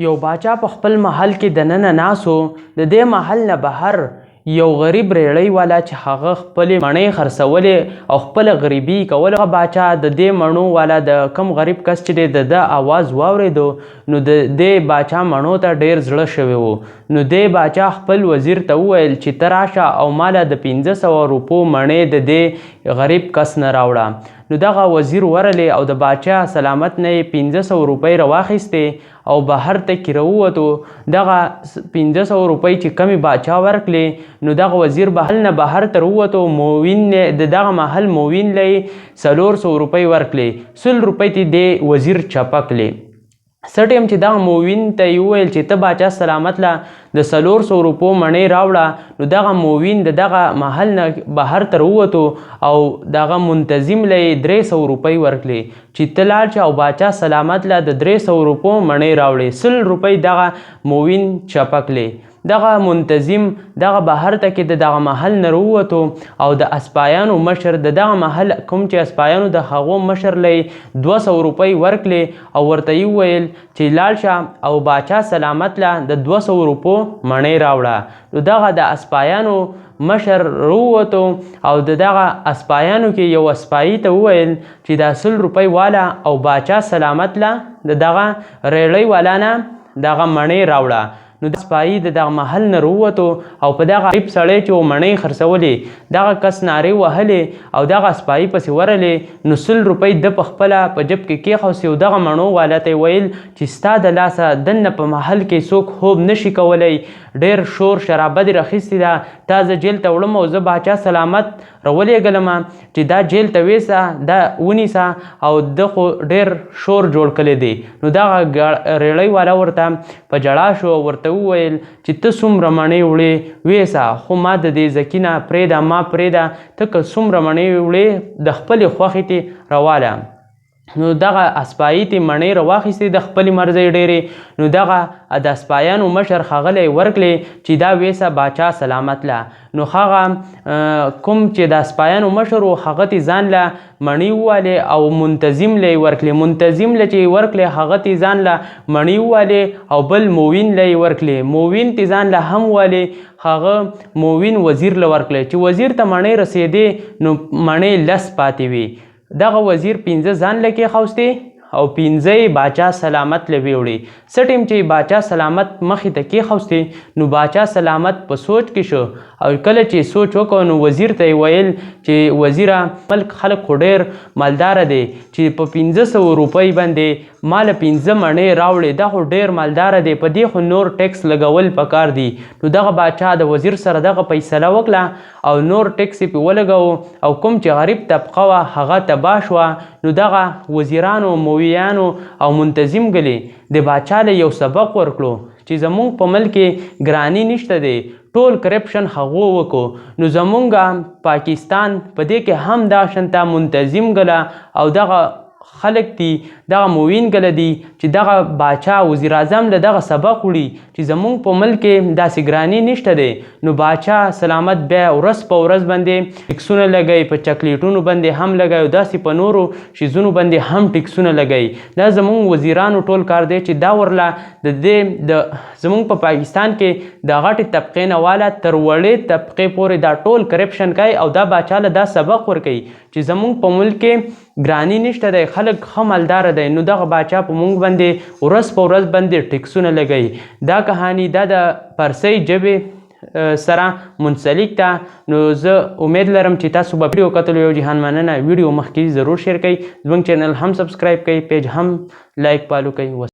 یو باچا په خپل محل کې دننه ناست و. د دې محل نه بهر یو غریب ریړۍ والا چې هغه خپلې مڼې خرڅولې او خپله غریبي کوله. هغه باچا د دې مڼو والا د کم غریب کس چې دی د ده اواز واورېدو نو د دې باچا مڼو ته ډېر زړه شوی و. نو دې باچا خپل وزیر ته وویل چې ته راشه او ماله د 500 روپو مڼې د دې غریب کس نه راوړه. نو دغه وزیر ورغلی او د باچا سلامت نه یې 500 روپۍ راواخیستې او بهر ته کې راووتو. دغه 500 روپۍ چې کمې باچا ورکړې نو دغه وزیر محل نه بهر ته راووتو. موین د دغه محل موین له یې 400 روپۍ ورکړې. 100 روپۍ ته دې وزیر چپه کړلې. څه ټیم چې دغه موین ته یې وویل چې ته باچا سلامت له د 400 روپو مڼې راوړه نو دغه موین د دغه محل نه بهر ته راووتو او دغه منتظم له یې 300 روپۍ ورکړې چې ته لاړ شه او باچا سلامت له د 300 روپو مڼې راوړې. 100 روپۍ دغه موین چپه کړلې. دغه منتظم دغه بهر ته کې د دغه محل نه راووتو او د اسپایانو مشر د دغه محل کوم چې اسپایانو د هغو مشر له 200 روپۍ ورکړلې او ورته یې وویل چې لاړ شه او باچا سلامت له د 200 روپو مڼې راوړه. نو دغه د اسپایانو مشر راووتو او د دغه اسپایانو کې یو اسپایي ته وویل چې دا 100 روپۍ والا او باچا سلامت له د دغه ریړۍ والا نه دغه مڼې راوړه. نو د سپایي د دغه محل نه راووتو او په دغه غریب سړی چې و مڼې خرڅولې دغه کس نارې وهلې او دغه سپایي پسې ورغلې. نو 100 روپۍ د په خپله په جب کې کېښوستې او دغه مڼو والا ته یې ویل چې ستا د لاسه دننه په محل کې څوک خوب نشي کولی. ډېر شور شرابه دې راخیستې ده. تا زه جیل ته وړم او زه باچا سلامت راولېږلم چې دا جیل ته ویسه دا ونیسه او ده خو ډېر شور جوړ کړی دی. نو دغه ریړۍ والا ورته په ژړا شو. ورته وویل چې ته څومره مڼې وړې ویسه خو ما د دې زکي نه پرېږده ما پرېږده ته که څومره مڼې وړې د خپلې خوښې ته راواله. نو دغه اسپایي ته مڼې راواخیستې د خپلې مرضۍ ډېرې. نو دغه د اسپایانو مشر ښاغلی ورکړلې چې دا ویسه باچا سلامت له. نو هغه کوم چې د اسپایانو مشر و هغه ته ځان له مڼې ووالې او منتظم له یې ورکړلې. منتظم له چې یې ورکړلې هغه ته ځان له مڼې ووالې او بل موین له یې ورکړلې. موین ته ځان له هم ووالې. هغه موین وزیر له ورکړلې چې وزیر ته مڼې رسېدې نو مڼې 10 پاتې وي. دغه وزیر 15 ځان له کېښوستې او 15 باچا سلامت له ویوړې. څه ټیم چې باچا سلامت مخې ته کېښوستې نو باچا سلامت په سوچ کې شو او کله چې سوچ وکړ نو وزیر ته یې ویل چې وزیره ملک خلک خو ډېر مالداره دی چې په 500 روپۍ باندې ماله 15 مڼې راوړې دا خو ډېر مالداره دی په دې خو نور ټیکس لګول پکار دی. نو دغه باچا د وزیر سره دغه فیصله وکړه او نور ټیکس یې پرې ولګوه او کوم چې غریب طبقه وه هغه تباه شوه. نو دغه وزیرانو مویانو او منتظم ګلې د باچا له یو سبق ورکړو چې زمونږ په ملک کې ګراني نشته دی ټول کرپشن هغو وکړو. نو زمونږ پاکستان په دې کې هم دا شنته منتظم ګله او دغه خلک دي دغه موین ګله دي چې دغه باچا وزیر اعظم له دغه سبق وړي چې زمونږ په ملک کې داسې ګراني نشته دی. نو باچا سلامت بیا ورځ په ورځ باندې ټکسونه لګوي په چاکلیټونو باندې هم لګوي او داسې په نورو شیزونو باندې هم ټکسونه لګوي. دا زمونږ وزیرانو ټول کار دی چې دا ورله د دې د زمونږ په پاکستان کې د غټې طبقې نه والا تر وړې طبقې پورې دا ټول کرپشن کوي او دا باچا له دا سبق ورکوي چې زمونږ په ملک کې ګراني نشته دی خلک ښه مالداره دی. نو دغه باچا په موږ باندې ورځ په ورځ باندې ټکسونه لګوي. دا کهاني دا د پارسۍ ژبې سره منسلک ده. نو زه امید لرم چې تاسو به ویډیو کتلو. یو جهان مننه. ویډیو مخکې ضرور شیر کړئ. زموږ چینل هم سبسکرایب کړئ. پیج هم لایک فالو کړئ.